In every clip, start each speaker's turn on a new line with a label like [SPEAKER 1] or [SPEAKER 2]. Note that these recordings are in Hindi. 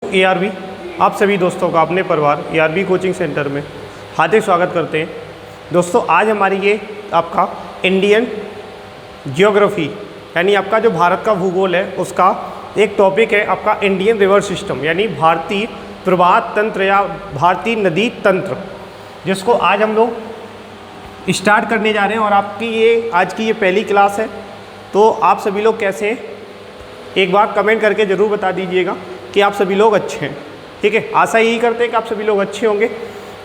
[SPEAKER 1] ARV आप सभी दोस्तों का अपने परिवार ARV कोचिंग सेंटर में हार्दिक स्वागत करते हैं। दोस्तों आज हमारी ये आपका इंडियन जियोग्राफी यानी आपका जो भारत का भूगोल है उसका एक टॉपिक है आपका इंडियन रिवर सिस्टम यानी भारतीय प्रवाह तंत्र या भारतीय नदी तंत्र, जिसको आज हम लोग स्टार्ट करने जा रहे हैं। और आपकी ये आज की ये पहली क्लास है, तो आप सभी लोग कैसे हैं एक बार कमेंट करके ज़रूर बता दीजिएगा कि आप सभी लोग अच्छे हैं। ठीक है, आशा यही करते हैं कि आप सभी लोग अच्छे होंगे।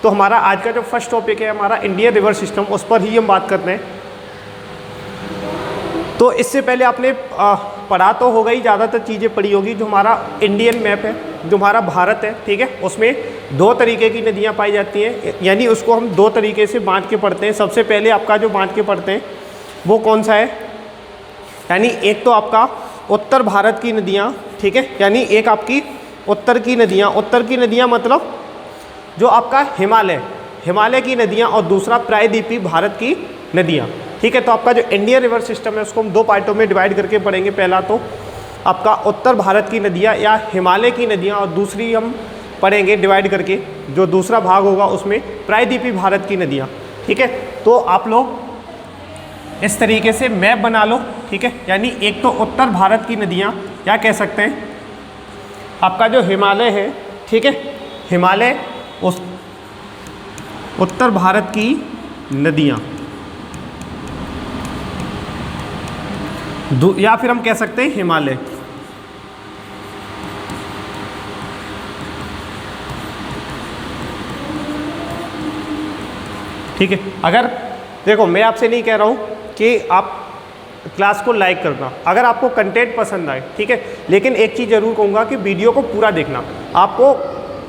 [SPEAKER 1] तो हमारा आज का जो फर्स्ट टॉपिक है हमारा इंडियन रिवर सिस्टम, उस पर ही हम बात करते हैं। तो इससे पहले आपने पढ़ा तो होगा ही, ज़्यादातर चीज़ें पढ़ी होगी। जो हमारा इंडियन मैप है, जो हमारा भारत है, ठीक है, उसमें दो तरीके की नदियाँ पाई जाती हैं, यानी उसको हम दो तरीके से बांट के पढ़ते हैं। सबसे पहले आपका जो बांट के पढ़ते हैं वो कौन सा है, यानी एक तो आपका उत्तर भारत की नदियाँ, ठीक है, यानी एक आपकी उत्तर की नदियाँ मतलब जो आपका हिमालय की नदियाँ, और दूसरा प्रायद्वीपीय भारत की नदियाँ। ठीक है, तो आपका जो इंडियन रिवर सिस्टम है उसको हम दो पार्टों में डिवाइड करके पढ़ेंगे। पहला तो आपका उत्तर भारत की नदियाँ या हिमालय की नदियाँ, और दूसरी हम पढ़ेंगे डिवाइड करके, जो दूसरा भाग होगा उसमें प्रायद्वीपीय भारत की नदियाँ। ठीक है, तो आप लोग इस तरीके से मैप बना लो। ठीक है, यानी एक तो उत्तर भारत की नदियाँ, या कह सकते हैं आपका जो हिमालय है, ठीक है, हिमालय उस उत्तर भारत की नदियाँ, या फिर हम कह सकते हैं हिमालय। ठीक है, अगर देखो मैं आपसे नहीं कह रहा हूँ कि आप क्लास को लाइक करना अगर आपको कंटेंट पसंद आए, ठीक है, लेकिन एक चीज़ ज़रूर कहूँगा कि वीडियो को पूरा देखना। आपको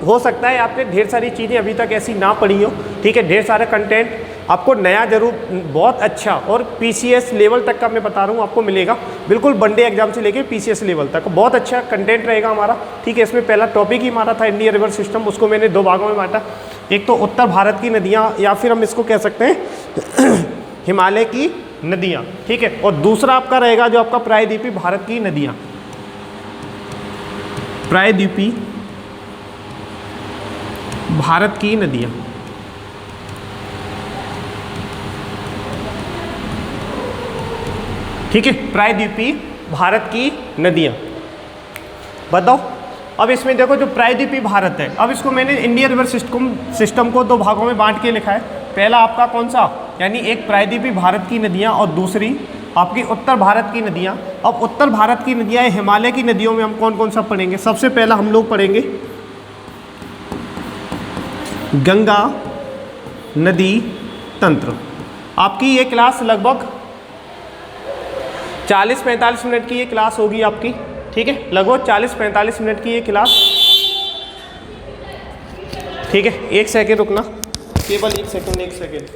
[SPEAKER 1] हो सकता है आपने ढेर सारी चीज़ें अभी तक ऐसी ना पढ़ी हो, ठीक है, ढेर सारा कंटेंट आपको नया जरूर बहुत अच्छा, और PCS लेवल तक का मैं बता रहा हूँ आपको मिलेगा, बिल्कुल वनडे एग्जाम से लेके PCS लेवल तक बहुत अच्छा कंटेंट रहेगा हमारा। ठीक है, इसमें पहला टॉपिक ही हमारा था इंडियन रिवर सिस्टम, उसको मैंने दो भागों में बांटा। एक तो उत्तर भारत की नदियाँ, या फिर हम इसको कह सकते हैं हिमालय की नदियाँ, ठीक है, और दूसरा आपका रहेगा जो आपका प्रायद्वीपीय भारत की नदियाँ, प्रायद्वीपीय भारत की नदियाँ। ठीक है, प्रायद्वीपीय भारत की नदियाँ। बताओ अब इसमें देखो जो प्रायद्वीपीय भारत है, अब इसको मैंने इंडियन रिवर सिस्टम को दो भागों में बांट के लिखा है। पहला आपका कौन सा, यानी एक प्रायद्वीपीय भारत की नदियाँ और दूसरी आपकी उत्तर भारत की नदियाँ। अब उत्तर भारत की नदियाँ हिमालय की नदियों में हम कौन कौन सा पढ़ेंगे। सबसे पहला हम लोग पढ़ेंगे गंगा नदी तंत्र। आपकी ये क्लास लगभग 40-45 मिनट की ये क्लास होगी आपकी। ठीक है, लगभग 40-45 मिनट की ये क्लास। ठीक है, एक सेकेंड रुकना, केवल एक सेकेंड।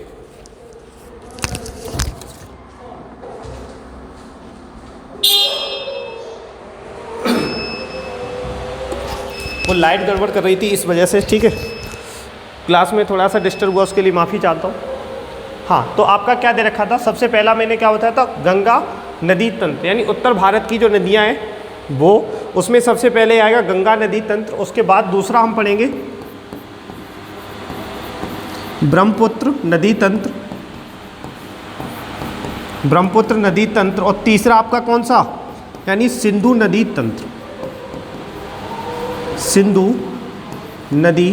[SPEAKER 1] वो लाइट गड़बड़ कर रही थी इस वजह से। ठीक है, क्लास में थोड़ा सा डिस्टर्ब हुआ, उसके लिए माफ़ी चाहता हूँ। हाँ, तो आपका क्या दे रखा था, सबसे पहला मैंने क्या बताया था, गंगा नदी तंत्र, यानी उत्तर भारत की जो नदियाँ हैं वो, उसमें सबसे पहले आएगा गंगा नदी तंत्र। उसके बाद दूसरा हम पढ़ेंगे ब्रह्मपुत्र नदी तंत्र, और तीसरा आपका कौन सा, यानी सिंधु नदी तंत्र, सिंधु नदी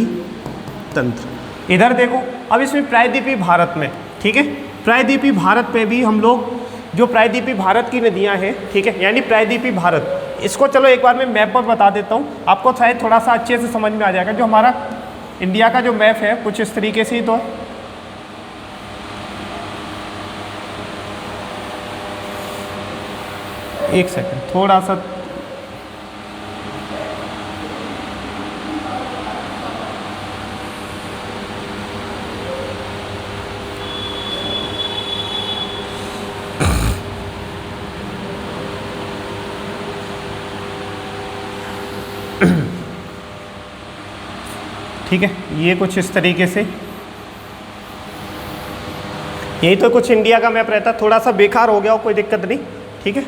[SPEAKER 1] तंत्र। इधर देखो, अब इसमें प्रायद्वीपीय भारत में, ठीक है, प्रायद्वीपीय भारत पे भी हम लोग जो प्रायद्वीपीय भारत की नदियां हैं, ठीक है, यानी प्रायद्वीपीय भारत, इसको चलो एक बार मैं मैप पर बता देता हूँ, आपको शायद थोड़ा सा अच्छे से समझ में आ जाएगा। जो हमारा इंडिया का जो मैप है कुछ इस तरीके से ही तो एक सेकंड थोड़ा सा ठीक है, ये कुछ इस तरीके से, यही तो कुछ इंडिया का मैप रहता है। थोड़ा सा बेकार हो गया हो, कोई दिक्कत नहीं। ठीक है,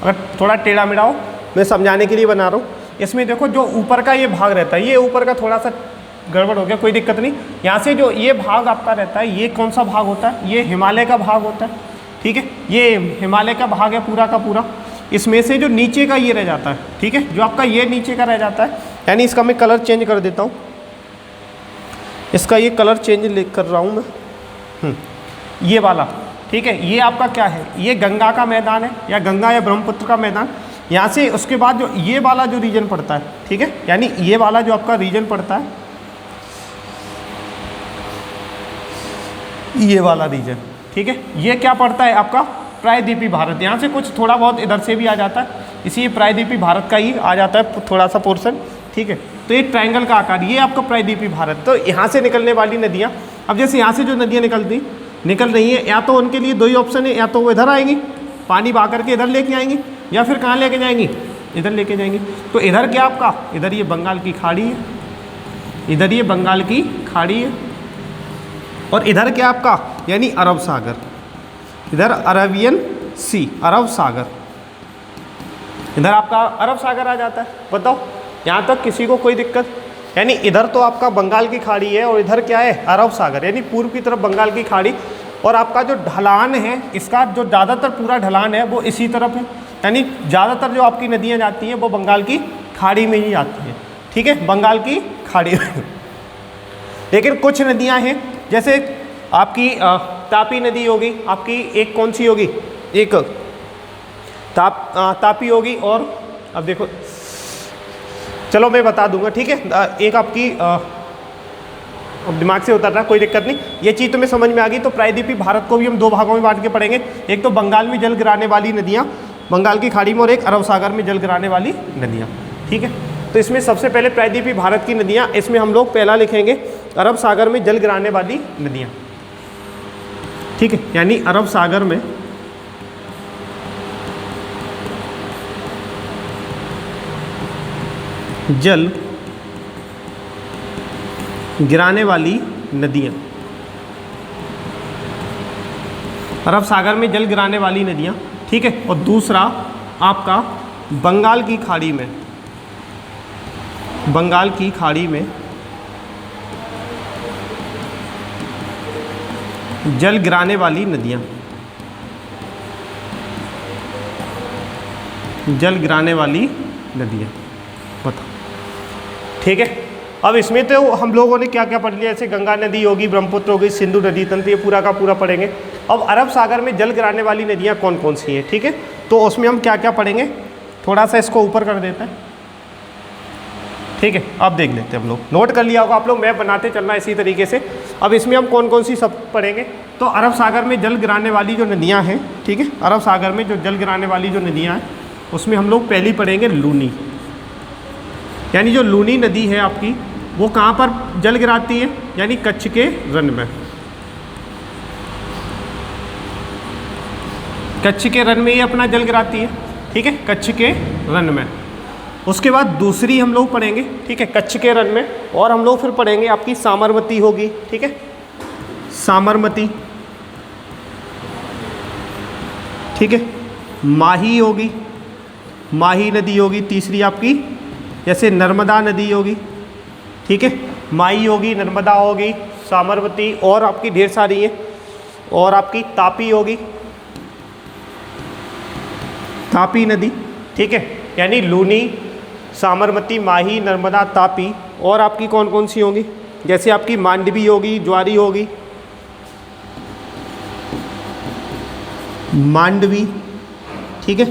[SPEAKER 1] अगर थोड़ा टेढ़ा मेढ़ा हो, मैं समझाने के लिए बना रहा हूँ। इसमें देखो जो ऊपर का ये भाग रहता है, ये ऊपर का थोड़ा सा गड़बड़ हो गया, कोई दिक्कत नहीं। यहाँ से जो ये भाग आपका रहता है, ये कौन सा भाग होता है, ये हिमालय का भाग होता है, ठीक है, ये हिमालय का भाग है पूरा का पूरा। इसमें से जो नीचे का ये रह जाता है, ठीक है, जो आपका ये नीचे का रह जाता है, यानी इसका मैं कलर चेंज कर देता हूँ, इसका ये कलर चेंज कर रहा हूँ मैं, ये वाला, ठीक है, ये आपका क्या है, ये गंगा का मैदान है, या गंगा या ब्रह्मपुत्र का मैदान। यहाँ से उसके बाद जो ये वाला जो रीजन पड़ता है, ठीक है, यानी ये वाला जो आपका रीजन पड़ता है, ये वाला रीजन, ठीक है, ये क्या पड़ता है आपका प्रायद्वीपीय भारत। यहाँ से कुछ थोड़ा बहुत इधर से भी आ जाता है, इसी प्रायद्वीपीय भारत का ही आ जाता है थोड़ा सा पोर्शन, ठीक है। तो ये ट्रायंगल का आकार, ये आपका प्रायद्वीपीय भारत। तो यहाँ से निकलने वाली नदियाँ, अब जैसे यहाँ से जो नदियाँ निकल रही हैं, या तो उनके लिए दो ही ऑप्शन है, या तो वो इधर आएंगी पानी बहा करके इधर लेके आएंगी, या फिर कहाँ लेके जाएंगी, इधर लेके जाएंगी। तो इधर क्या आपका, इधर ये बंगाल की खाड़ी है, इधर ये बंगाल की खाड़ी है, और इधर क्या आपका यानी अरब सागर, इधर अरबियन सी, अरब सागर, इधर आपका अरब सागर आ जाता है। बताओ यहाँ तक किसी को कोई दिक्कत? यानी इधर तो आपका बंगाल की खाड़ी है और इधर क्या है, अरब सागर, यानी पूर्व की तरफ बंगाल की खाड़ी, और आपका जो ढलान है, इसका जो ज़्यादातर पूरा ढलान है वो इसी तरफ है, यानी ज़्यादातर जो आपकी नदियाँ जाती हैं वो बंगाल की खाड़ी में ही जाती हैं, ठीक है, बंगाल की खाड़ी में। लेकिन कुछ नदियाँ हैं, जैसे आपकी तापी नदी होगी, आपकी एक कौन सी होगी, एक तापी होगी, और अब देखो चलो मैं बता दूंगा, ठीक है, एक आपकी अब दिमाग से उतर रहा, कोई दिक्कत नहीं, ये चीज़ तुम्हें समझ में आ गई। तो प्रायद्वीपीय भारत को भी हम दो भागों में बांट के पढ़ेंगे, एक तो बंगाल में जल गिराने वाली नदियाँ बंगाल की खाड़ी में, और एक अरब सागर में जल गिराने वाली नदियाँ, ठीक है। तो इसमें सबसे पहले प्रायद्वीपीय भारत की नदियाँ, इसमें हम लोग पहला लिखेंगे अरब सागर में जल गिराने वाली नदियाँ, ठीक है, यानी अरब सागर में जल गिराने वाली नदियाँ, अरब सागर में जल गिराने वाली नदियाँ, ठीक है। और दूसरा आपका बंगाल की खाड़ी में, बंगाल की खाड़ी में जल गिराने वाली नदियाँ, जल गिराने वाली नदियाँ, बताओ, ठीक है। अब इसमें तो हम लोगों ने क्या क्या पढ़ लिया, जैसे गंगा नदी होगी, ब्रह्मपुत्र होगी, सिंधु नदी तंत्र, ये पूरा का पूरा पढ़ेंगे। अब अरब सागर में जल गिराने वाली नदियाँ कौन कौन सी हैं, ठीक है, तो उसमें हम क्या क्या पढ़ेंगे, थोड़ा सा इसको ऊपर कर देते हैं, ठीक है। अब देख लेते हैं, हम लोग नोट कर लिया होगा आप लोग, मैं बनाते चलना इसी तरीके से। अब इसमें हम कौन कौन सी सब पढ़ेंगे, तो अरब सागर में जल गिराने वाली जो नदियाँ हैं, ठीक है, अरब सागर में जो जल गिराने वाली जो नदियाँ हैं, उसमें हम लोग पहली पढ़ेंगे लूनी, यानी जो लूनी नदी है आपकी, वो कहाँ पर जल गिराती है, यानी कच्छ के रन में, कच्छ के रन में ये अपना जल गिराती है, ठीक है, कच्छ के रन में। उसके बाद दूसरी हम लोग पढ़ेंगे, ठीक है, कच्छ के रन में, और हम लोग फिर पढ़ेंगे आपकी साबरमती होगी, ठीक है, साबरमती, ठीक है, माही होगी, माही नदी होगी तीसरी आपकी, जैसे नर्मदा नदी होगी, ठीक है, माही होगी, नर्मदा होगी, साबरमती, और आपकी ढेर सारी है, और आपकी तापी होगी, तापी नदी, ठीक है, यानी लूनी, साबरमती, माही, नर्मदा, तापी, और आपकी कौन कौन सी होंगी, जैसे आपकी मांडवी होगी, ज्वारी होगी, मांडवी, ठीक है,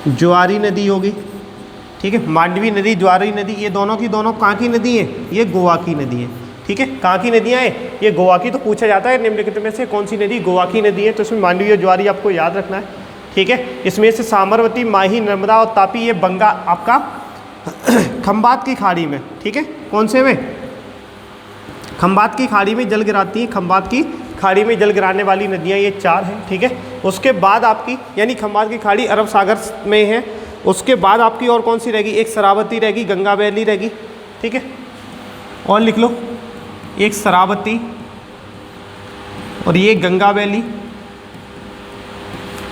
[SPEAKER 1] ज्वारी नदी होगी, ठीक है, मांडवी नदी, ज्वारी नदी, ये दोनों की दोनों कहाँ की नदी है, ये गोवा की नदी है, ठीक है, कहाँ की नदियाँ हैं, ये गोवा की। तो पूछा जाता है निम्नलिखित में से कौन सी नदी गोवा की नदी है, तो इसमें मांडवी और ज्वारी आपको याद रखना है, ठीक है। इसमें से साबरमती, माही, नर्मदा और तापी, ये बंगा आपका खंबात की खाड़ी में, ठीक है, कौन से में, खंबात की खाड़ी में जल गिराती हैं, खंबात की खाड़ी में जल गिराने वाली नदियाँ ये चार हैं, ठीक है। उसके बाद आपकी यानी खंबात की खाड़ी अरब सागर में है, उसके बाद आपकी और कौन सी रहेगी, एक शरावती रहेगी, गंगा वैली रहेगी, ठीक है, और लिख लो, एक शरावती और ये गंगा वैली,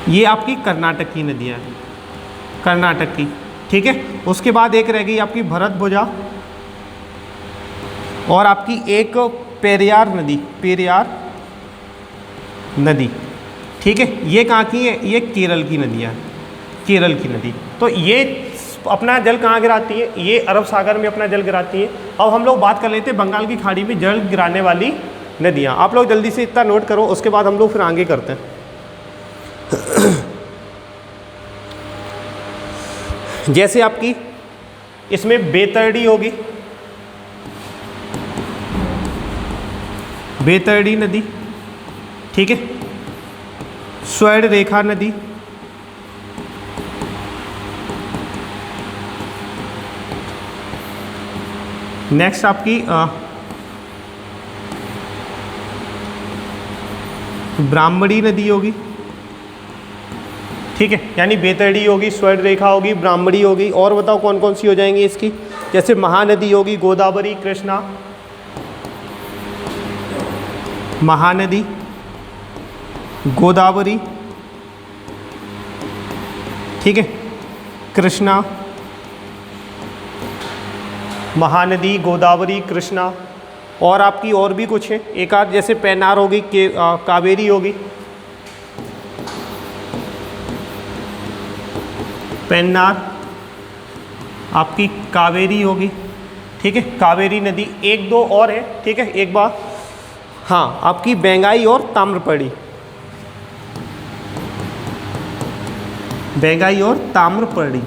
[SPEAKER 1] ये आपकी कर्नाटक की नदियाँ हैं, कर्नाटक की, ठीक है। उसके बाद एक रह गई आपकी भरतभुजा और आपकी एक पेरियार नदी, पेरियार नदी, ठीक है। ये कहाँ की है? ये केरल की नदियाँ, केरल की नदी। तो ये अपना जल कहाँ गिराती है? ये अरब सागर में अपना जल गिराती है। अब हम लोग बात कर लेते हैं बंगाल की खाड़ी में जल गिराने वाली नदियाँ। आप लोग जल्दी से इतना नोट करो, उसके बाद हम लोग फिर आगे करते हैं। जैसे आपकी इसमें बेतरडी होगी, बेतरडी नदी, ठीक है। स्वर्ण रेखा नदी, नेक्स्ट आपकी ब्राह्मणी नदी होगी, ठीक है। यानी बेतरडी होगी, स्वर्ण रेखा होगी, ब्राह्मणी होगी, और बताओ कौन कौन सी हो जाएंगी इसकी? जैसे महानदी होगी, गोदावरी, कृष्णा, महानदी, गोदावरी, ठीक है, कृष्णा, महानदी, गोदावरी, कृष्णा, और आपकी और भी कुछ है एक आध, जैसे पेन्नार होगी, कावेरी होगी, पेन्नार, आपकी कावेरी होगी, ठीक है, कावेरी नदी। एक दो और है, ठीक है, एक बार, हाँ, आपकी बेंगाई और ताम्रपरणी, बेंगाई और ताम्रपरणी,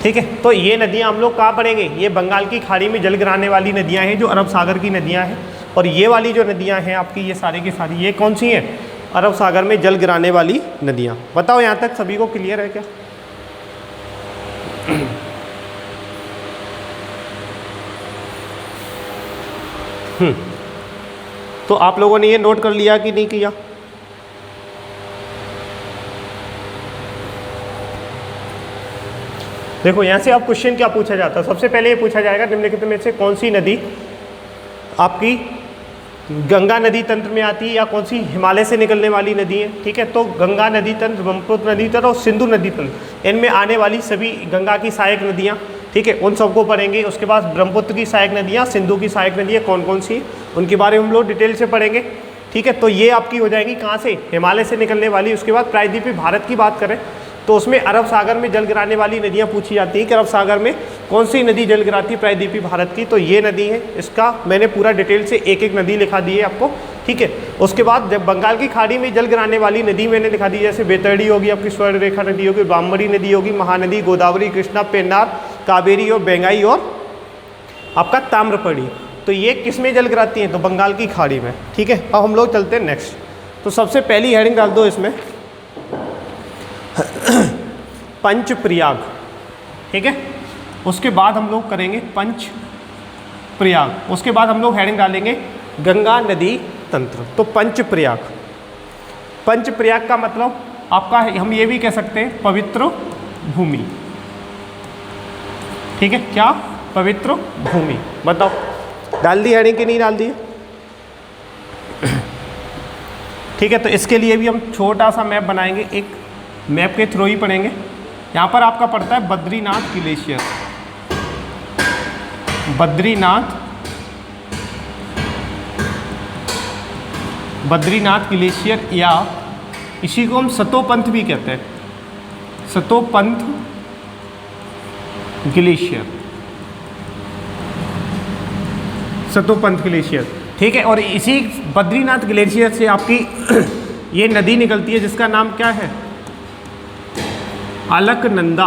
[SPEAKER 1] ठीक है। तो ये नदियाँ हम लोग कहाँ पढ़ेंगे? ये बंगाल की खाड़ी में जल गिराने वाली नदियाँ हैं, जो अरब सागर की नदियाँ हैं। और ये वाली जो नदियाँ हैं आपकी, ये सारी की सारी, ये कौन सी हैं? अरब सागर में जल गिराने वाली नदियाँ। बताओ यहाँ तक सभी को क्लियर है क्या? तो आप लोगों ने ये नोट कर लिया कि नहीं किया? देखो यहाँ से आप क्वेश्चन क्या पूछा जाता है? सबसे पहले ये पूछा जाएगा निम्नलिखित में से कौन सी नदी आपकी गंगा नदी तंत्र में आती है, या कौन सी हिमालय से निकलने वाली नदी है, ठीक है। तो गंगा नदी तंत्र, ब्रह्मपुत्र नदी तंत्र और सिंधु नदी तंत्र, इनमें आने वाली सभी गंगा की सहायक नदियाँ, ठीक है, उन सबको पढ़ेंगे। उसके बाद ब्रह्मपुत्र की सहायक नदियाँ, सिंधु की सहायक नदियाँ कौन कौन सी, उनके बारे में हम लोग डिटेल से पढ़ेंगे, ठीक है। तो ये आपकी हो जाएगी कहाँ से? हिमालय से निकलने वाली। उसके बाद प्रायद्वीपीय भारत की बात करें तो उसमें अरब सागर में जल गिराने वाली नदियाँ पूछी जाती हैं कि अरब सागर में कौन सी नदी जल गिराती है प्रायद्वीपीय भारत की, तो ये नदी है। इसका मैंने पूरा डिटेल से एक एक नदी लिखा दी है आपको, ठीक है। उसके बाद जब बंगाल की खाड़ी में जल गिराने वाली नदी मैंने लिखा दी, जैसे बेतरडी होगी, आपकी स्वर्ण रेखा नदी होगी, ब्राह्मणी नदी होगी, महानदी, गोदावरी, कृष्णा, पेन्नार, कावेरी और बेंगाई और आपका ताम्रपरणी। तो ये किस में जल गिराती हैं? तो बंगाल की खाड़ी में, ठीक है। अब हम लोग चलते हैं नेक्स्ट। तो सबसे पहली हेडिंग डाल दो इसमें पंच प्रयाग, ठीक है। उसके बाद हम लोग करेंगे पंच प्रयाग। उसके बाद हम लोग हेडिंग डालेंगे गंगा नदी तंत्र। तो पंच प्रयाग, पंच प्रयाग का मतलब आपका हम ये भी कह सकते हैं पवित्र भूमि, ठीक है। क्या? पवित्र भूमि। बताओ डाल दी हेडिंग कि नहीं डाल दी? ठीक है। तो इसके लिए भी हम छोटा सा मैप बनाएंगे, एक मैप के थ्रू ही पढ़ेंगे। यहाँ पर आपका पड़ता है बद्रीनाथ ग्लेशियर, बद्रीनाथ, बद्रीनाथ ग्लेशियर, या इसी को हम सतोपंथ भी कहते हैं, सतोपंथ ग्लेशियर, सतोपंथ ग्लेशियर, ठीक है। और इसी बद्रीनाथ ग्लेशियर से आपकी ये नदी निकलती है जिसका नाम क्या है? अलकनंदा,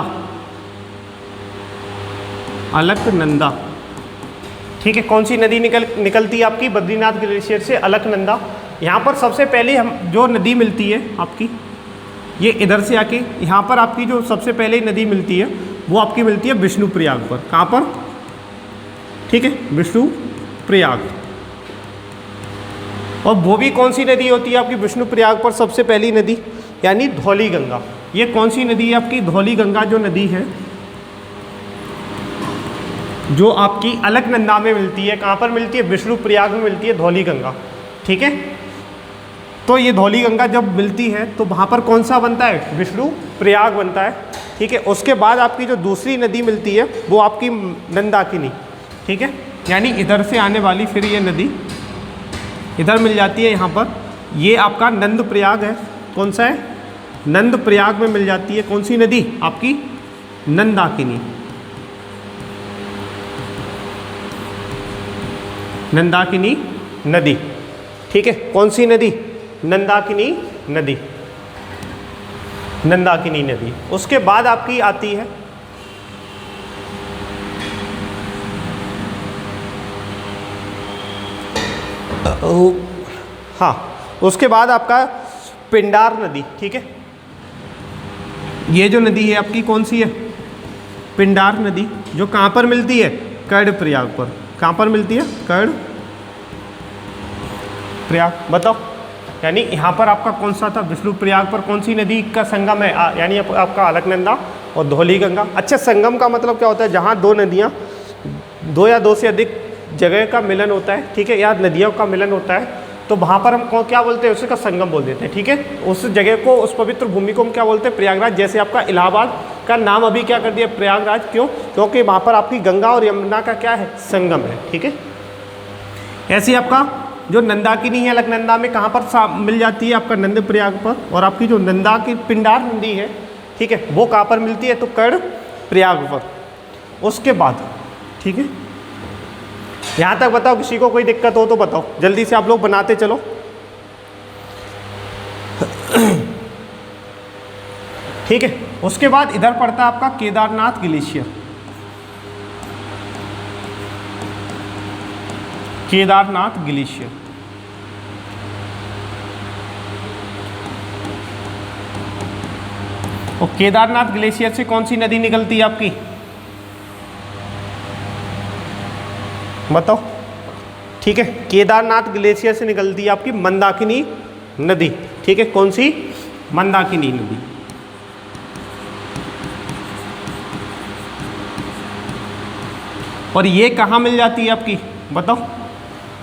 [SPEAKER 1] अलकनंदा, ठीक है। कौन सी नदी निकलती है आपकी बद्रीनाथ ग्लेशियर से? अलकनंदा। यहाँ पर सबसे पहले हम जो नदी मिलती है आपकी, ये इधर से आके यहाँ पर आपकी जो सबसे पहले नदी मिलती है वो आपकी मिलती है विष्णुप्रयाग पर। कहाँ पर? ठीक है, विष्णुप्रयाग। और वो भी कौन सी नदी होती है आपकी विष्णुप्रयाग पर? सबसे पहली नदी यानी धौली गंगा। ये कौन सी नदी है आपकी? धौली गंगा जो नदी है, जो आपकी अलकनंदा में मिलती है। कहाँ पर मिलती है? विष्णुप्रयाग में मिलती है धौली गंगा, ठीक है। तो ये धौली गंगा जब मिलती है तो वहाँ पर कौन सा बनता है, विष्णु प्रयाग बनता है, ठीक है। उसके बाद आपकी जो दूसरी नदी मिलती है वो आपकी मंदाकिनी, ठीक है, यानी इधर से आने वाली फिर ये नदी इधर मिल जाती है यहाँ पर, ये आपका नंद प्रयाग है। कौन सा है, नंद प्रयाग में मिल जाती है कौन सी नदी, आपकी नंदाकिनी, नंदाकिनी नदी, ठीक है। कौन सी नदी, नंदाकिनी नदी, नंदाकिनी नदी। उसके बाद आपकी आती है हाँ, उसके बाद आपका पिंडार नदी, ठीक है। ये जो नदी है आपकी कौन सी है, पिंडार नदी, जो कहाँ पर मिलती है, कर्णप्रयाग पर। कहाँ पर मिलती है, कर्णप्रयाग। बताओ, यानी यहाँ पर आपका कौन सा था, विष्णु प्रयाग पर कौन सी नदी का संगम है, यानी आपका अलकनंदा और धौली गंगा। अच्छा, संगम का मतलब क्या होता है, जहाँ दो नदियाँ, दो या दो से अधिक जगह का मिलन होता है, ठीक है, या नदियों का मिलन होता है, तो वहाँ पर हम क्या बोलते हैं, उसका संगम बोल देते हैं, ठीक है। उस जगह को, उस पवित्र भूमि को हम क्या बोलते हैं, प्रयागराज। जैसे आपका इलाहाबाद का नाम अभी क्या कर दिया, प्रयागराज, क्यों, क्योंकि वहाँ पर आपकी गंगा और यमुना का क्या है, संगम है, ठीक है। ऐसे ही आपका जो नंदाकिनी है अलकनंदा में कहाँ पर मिल जाती है, आपका नंद प्रयाग पर। और आपकी जो नंदा की पिंडार नदी है, ठीक है, वो कहाँ पर मिलती है, तो कर्ण प्रयाग पर। उसके बाद, ठीक है, यहाँ तक बताओ, किसी को कोई दिक्कत हो तो बताओ, जल्दी से आप लोग बनाते चलो। ठीक है, उसके बाद इधर पड़ता है आपका केदारनाथ ग्लेशियर, केदारनाथ ग्लेशियर। और केदारनाथ ग्लेशियर से कौन सी नदी निकलती है आपकी, बताओ। ठीक है, केदारनाथ ग्लेशियर से निकलती है आपकी मंदाकिनी नदी, ठीक है। कौन सी, मंदाकिनी नदी। और ये कहाँ मिल जाती है आपकी, बताओ।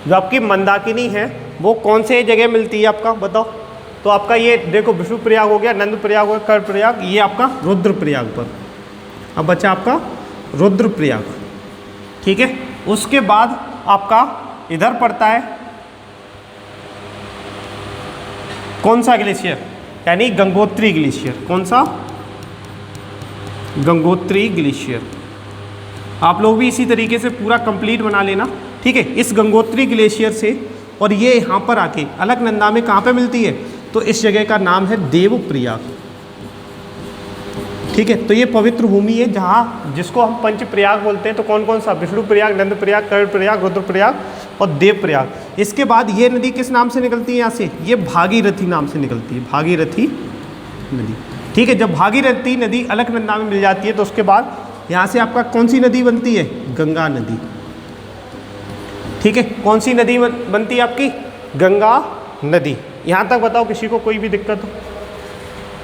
[SPEAKER 1] जो आपकी मंदाकिनी है वो कौन से जगह मिलती है आपका, बताओ। तो आपका ये देखो, विष्णु प्रयाग हो गया, नंद प्रयाग हो गया, कर्ण प्रयाग, ये आपका रुद्र प्रयाग पर। अब बचा आपका रुद्र प्रयाग, ठीक है। उसके बाद आपका इधर पड़ता है कौन सा ग्लेशियर, यानी गंगोत्री ग्लेशियर। कौन सा, गंगोत्री ग्लेशियर। आप लोग भी इसी तरीके से पूरा कंप्लीट बना लेना, ठीक है। इस गंगोत्री ग्लेशियर से, और ये यहाँ पर आके अलकनंदा में कहाँ पे मिलती है, तो इस जगह का नाम है देवप्रयाग, ठीक है। तो ये पवित्र भूमि है जहाँ, जिसको हम पंच प्रयाग बोलते हैं। तो कौन कौन सा, विष्णु प्रयाग, नंद प्रयाग, कर्ण प्रयाग, रुद्र प्रयाग और देव प्रयाग। इसके बाद ये नदी किस नाम से निकलती है यहाँ से, ये भागीरथी नाम से निकलती है, भागीरथी नदी, ठीक है। जब भागीरथी नदी अलकनंदा में मिल जाती है तो उसके बाद यहाँ से आपका कौन सी नदी बनती है, गंगा नदी, ठीक है। कौन सी नदी बनती है आपकी, गंगा नदी। यहाँ तक बताओ, किसी को कोई भी दिक्कत हो,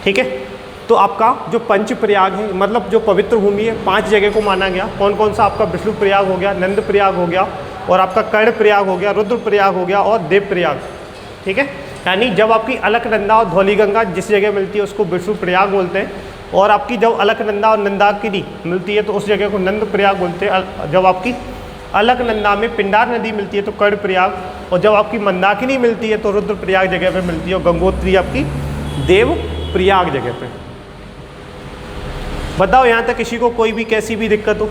[SPEAKER 1] ठीक है। तो आपका जो पंच प्रयाग है, मतलब जो पवित्र भूमि है, 5 जगह को माना गया। कौन कौन सा, आपका विष्णु प्रयाग हो गया, नंद प्रयाग हो गया, और आपका कर्ण प्रयाग हो गया, रुद्र प्रयाग हो गया और देव प्रयाग, ठीक है। यानी जब आपकी अलकनंदा और धौली गंगा जिस जगह मिलती है उसको विष्णु प्रयाग बोलते हैं, और आपकी जब अलकनंदा और नंदाकिनी मिलती है तो उस जगह को नंद प्रयाग बोलते हैं। जब आपकी अलकनंदा में पिंडार नदी मिलती है तो कर्ण प्रयाग, और जब आपकी मंदाकिनी मिलती है तो रुद्र प्रयाग जगह पे मिलती है, और गंगोत्री आपकी देव प्रयाग जगह पे। बताओ यहाँ तक किसी को कोई भी कैसी भी दिक्कत हो,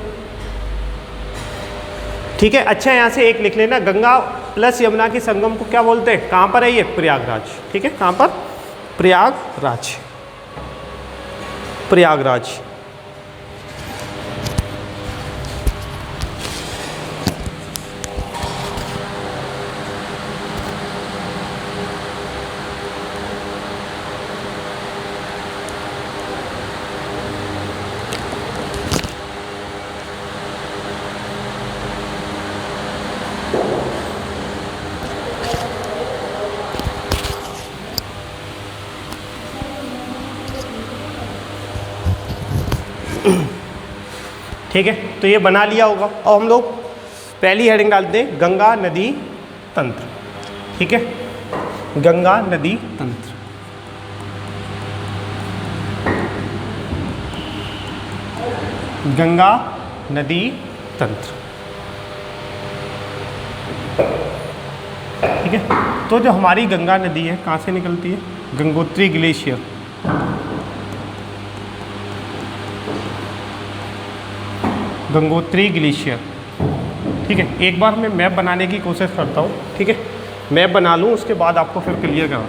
[SPEAKER 1] ठीक है। अच्छा, यहाँ से एक लिख लेना, गंगा प्लस यमुना की संगम को क्या बोलते हैं, कहाँ पर है ये, प्रयागराज, ठीक है। कहाँ पर, प्रयागराज, प्रयागराज। ठीक है, तो ये बना लिया होगा। अब हम लोग पहली हेडिंग डालते हैं, गंगा नदी तंत्र, ठीक है। गंगा नदी तंत्र। गंगा नदी तंत्र, ठीक है। तो जो हमारी गंगा नदी है कहाँ से निकलती है? गंगोत्री ग्लेशियर, गंगोत्री ग्लेशियर, ठीक है। एक बार मैं मैप बनाने की कोशिश करता हूँ, ठीक है। मैप बना लूँ, उसके बाद आपको फिर क्लियर कराऊँ।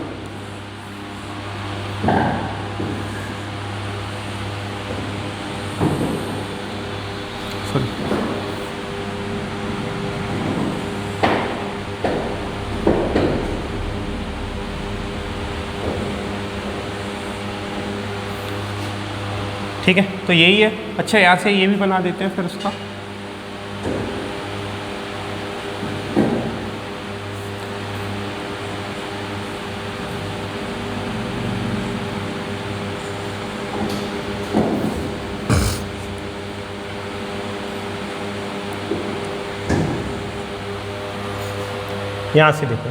[SPEAKER 1] सॉरी, ठीक है। तो यही है। अच्छा, यहाँ से ये भी बना देते हैं फिर उसका। यहाँ से देखो,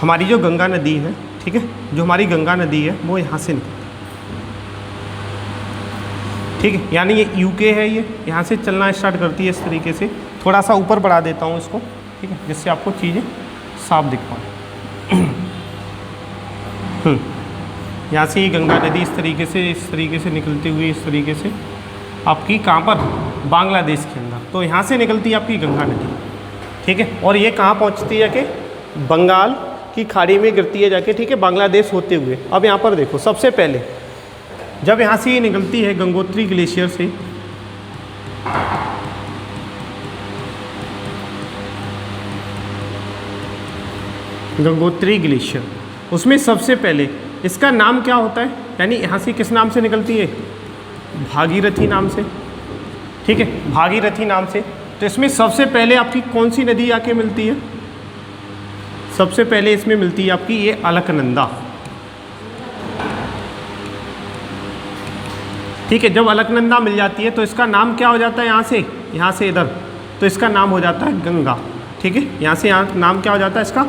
[SPEAKER 1] हमारी जो गंगा नदी है, ठीक है, जो हमारी गंगा नदी है वो यहाँ से निकलती है, ठीक है। यानी ये यूके है, ये यहाँ से चलना स्टार्ट करती है इस तरीके से। थोड़ा सा ऊपर बढ़ा देता हूँ इसको, ठीक है, जिससे आपको चीज़ें साफ दिख पाए। यहाँ से ये गंगा नदी इस तरीके से निकलती हुई इस तरीके से आपकी कहाँ पर? बांग्लादेश के अंदर। तो यहाँ से निकलती है आपकी गंगा नदी, ठीक है। और ये कहाँ पहुँचती है? कि बंगाल की खाड़ी में गिरती है जाके, ठीक है, बांग्लादेश होते हुए। अब यहाँ पर देखो, सबसे पहले जब यहाँ से ये निकलती है गंगोत्री ग्लेशियर से, गंगोत्री ग्लेशियर, उसमें सबसे पहले इसका नाम क्या होता है? यानी यहाँ से किस नाम से निकलती है? भागीरथी नाम से, ठीक है, भागीरथी नाम से। तो इसमें सबसे पहले आपकी कौन सी नदी आके मिलती है? सबसे पहले इसमें मिलती है आपकी ये अलकनंदा, ठीक है। जब अलकनंदा मिल जाती है तो इसका नाम क्या हो जाता है? यहाँ से इधर, तो इसका नाम हो जाता है गंगा, ठीक है। यहाँ से यहाँ नाम क्या हो जाता है इसका?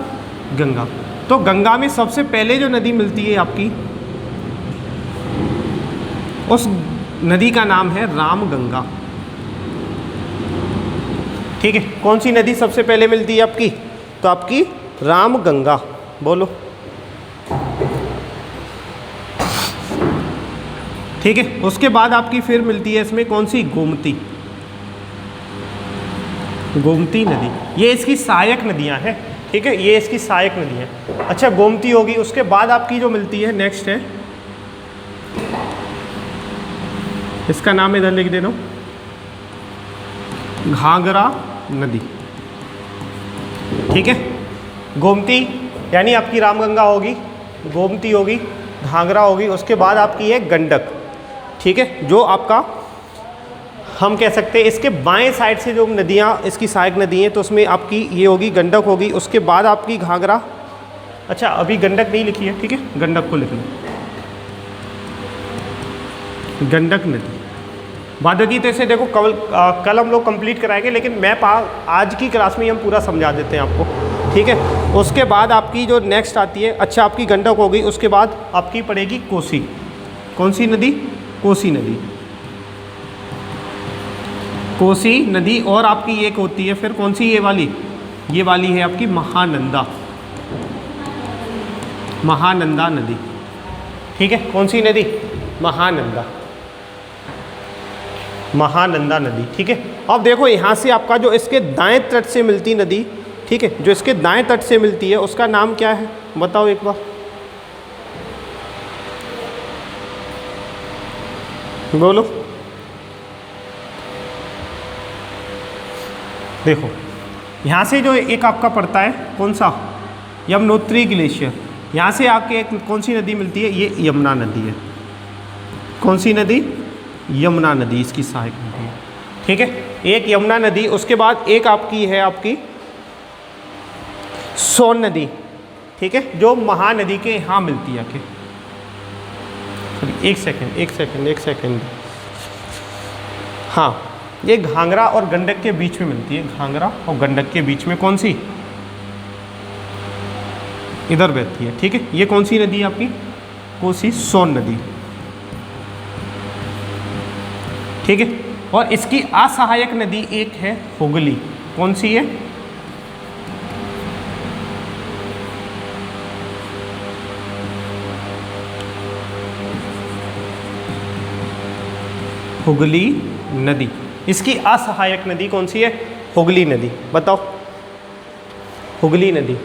[SPEAKER 1] गंगा। तो गंगा में सबसे पहले जो नदी मिलती है आपकी, उस नदी का नाम है रामगंगा, ठीक है। कौन सी नदी सबसे पहले मिलती है आपकी? तो आपकी रामगंगा, बोलो, ठीक है। उसके बाद आपकी फिर मिलती है इसमें कौन सी? गोमती, गोमती नदी। ये इसकी सहायक नदियां हैं, ठीक है, ये इसकी सहायक नदियां। अच्छा, गोमती होगी। उसके बाद आपकी जो मिलती है नेक्स्ट है, इसका नाम इधर लिख देना, घाघरा नदी, ठीक है। गोमती यानी आपकी रामगंगा होगी, गोमती होगी, घाघरा होगी। उसके बाद आपकी है गंडक, ठीक है, जो आपका हम कह सकते हैं इसके बाएं साइड से जो नदियाँ इसकी सहायक नदी हैं, तो उसमें आपकी ये होगी, गंडक होगी। उसके बाद आपकी घाघरा। अच्छा, अभी गंडक नहीं लिखी है, ठीक है, गंडक को लिख लो, गंडक नदी। बाकी तो इसे देखो, कल हम लोग कंप्लीट कराएंगे, लेकिन मैप आज की क्लास में हम पूरा समझा देते हैं आपको, ठीक है। उसके बाद आपकी जो नेक्स्ट आती है, अच्छा आपकी गंडक हो गई। उसके बाद आपकी पड़ेगी कोसी। कौन सी नदी? कोसी नदी, कोसी नदी। और आपकी एक होती है फिर कौन सी? ये वाली है आपकी महानंदा, महानंदा नदी, ठीक है। कौन सी नदी? महानंदा, महानंदा नदी, ठीक है। अब देखो, यहाँ से आपका जो इसके दाएं तट से मिलती नदी, ठीक है, जो इसके दाएं तट से मिलती है, उसका नाम क्या है? बताओ एक बार, बोलो। देखो, यहाँ से जो एक आपका पड़ता है, कौन सा? यमुनोत्री ग्लेशियर। यहाँ से आके एक कौन सी नदी मिलती है? ये यमुना नदी है। कौन सी नदी? यमुना नदी इसकी सहायक नदी है, ठीक है। एक यमुना नदी। उसके बाद एक आपकी है आपकी सोन नदी, ठीक है, जो महानदी के यहाँ मिलती है आके। एक सेकंड, हाँ, ये घाघरा और गंडक के बीच में मिलती है, घाघरा और गंडक के बीच में। कौन सी? इधर बहती है, ठीक है। ये कौन सी नदी है आपकी? कोसी सोन नदी, ठीक है। और इसकी असहायक नदी एक है हुगली, कौन सी है? हुगली नदी। इसकी असहायक नदी कौन सी है? हुगली नदी। बताओ, हुगली नदी।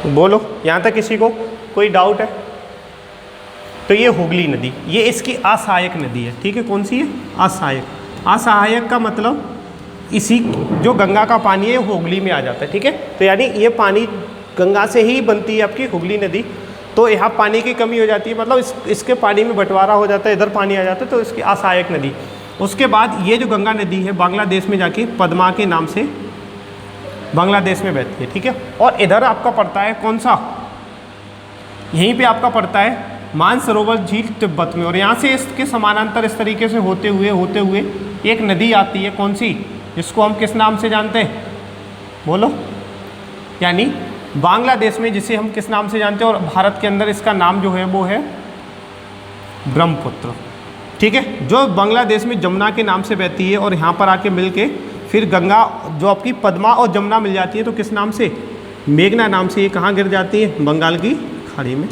[SPEAKER 1] बोलो, यहाँ तक किसी को कोई डाउट है? तो ये हुगली नदी, ये इसकी असहायक नदी है, ठीक है। कौन सी है? असहायक। असहायक का मतलब इसी जो गंगा का पानी है हुगली में आ जाता है, ठीक है। तो यानी ये पानी गंगा से ही बनती है आपकी हुगली नदी। तो यहाँ पानी की कमी हो जाती है, मतलब इसके पानी में बंटवारा हो जाता है, इधर पानी आ जाता है, तो इसकी असहायक नदी। उसके बाद ये जो गंगा नदी है बांग्लादेश में जाके पद्मा के नाम से बांग्लादेश में बहती है, ठीक है। और इधर आपका पड़ता है कौन सा? यहीं पे आपका पड़ता है मानसरोवर झील तिब्बत में। और यहाँ से इसके समानांतर इस तरीके से होते हुए एक नदी आती है, कौन सी? जिसको हम किस नाम से जानते हैं? बोलो। यानी बांग्लादेश में जिसे हम किस नाम से जानते हैं, और भारत के अंदर इसका नाम जो है वो है ब्रह्मपुत्र, ठीक है। जो बांग्लादेश में जमुना के नाम से बहती है और यहाँ पर आके मिल के फिर गंगा जो आपकी पद्मा और जमुना मिल जाती है, तो किस नाम से? मेघना नाम से। ये कहाँ गिर जाती है? बंगाल की खाड़ी में।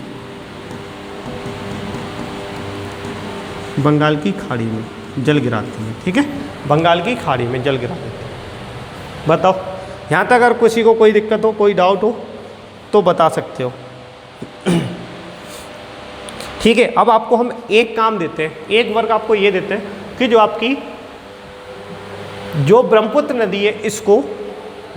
[SPEAKER 1] बंगाल की खाड़ी में जल गिराती है, ठीक है। बंगाल की खाड़ी में जल गिरा देती है। बताओ, यहाँ तक अगर किसी को कोई दिक्कत हो, कोई डाउट हो तो बता सकते हो, ठीक है। अब आपको हम एक काम देते हैं, एक वर्क आपको ये देते हैं कि जो आपकी जो ब्रह्मपुत्र नदी है इसको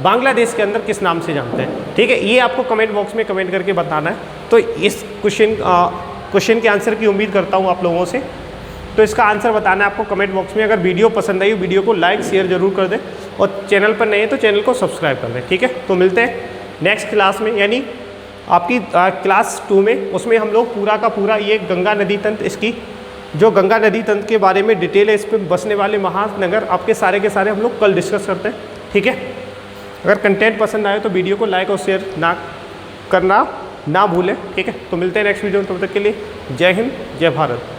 [SPEAKER 1] बांग्लादेश के अंदर किस नाम से जानते हैं, ठीक है। ये आपको कमेंट बॉक्स में कमेंट करके बताना है। तो इस क्वेश्चन के आंसर की उम्मीद करता हूँ आप लोगों से। तो इसका आंसर बताना है आपको कमेंट बॉक्स में। अगर वीडियो पसंद आई, वीडियो को लाइक शेयर जरूर कर दें, और चैनल पर नए हैं तो चैनल को सब्सक्राइब कर दें, ठीक है। तो मिलते हैं नेक्स्ट क्लास में, यानी आपकी क्लास 2 में। उसमें हम लोग पूरा का पूरा ये गंगा नदी तंत्र, इसकी जो गंगा नदी तंत्र के बारे में डिटेल है, इस पर बसने वाले महानगर आपके सारे के सारे हम लोग कल डिस्कस करते हैं, ठीक है। अगर कंटेंट पसंद आए तो वीडियो को लाइक और शेयर करना ना भूलें, ठीक है। तो मिलते हैं नेक्स्ट वीडियो में, तब तक के लिए जय हिंद, जय भारत।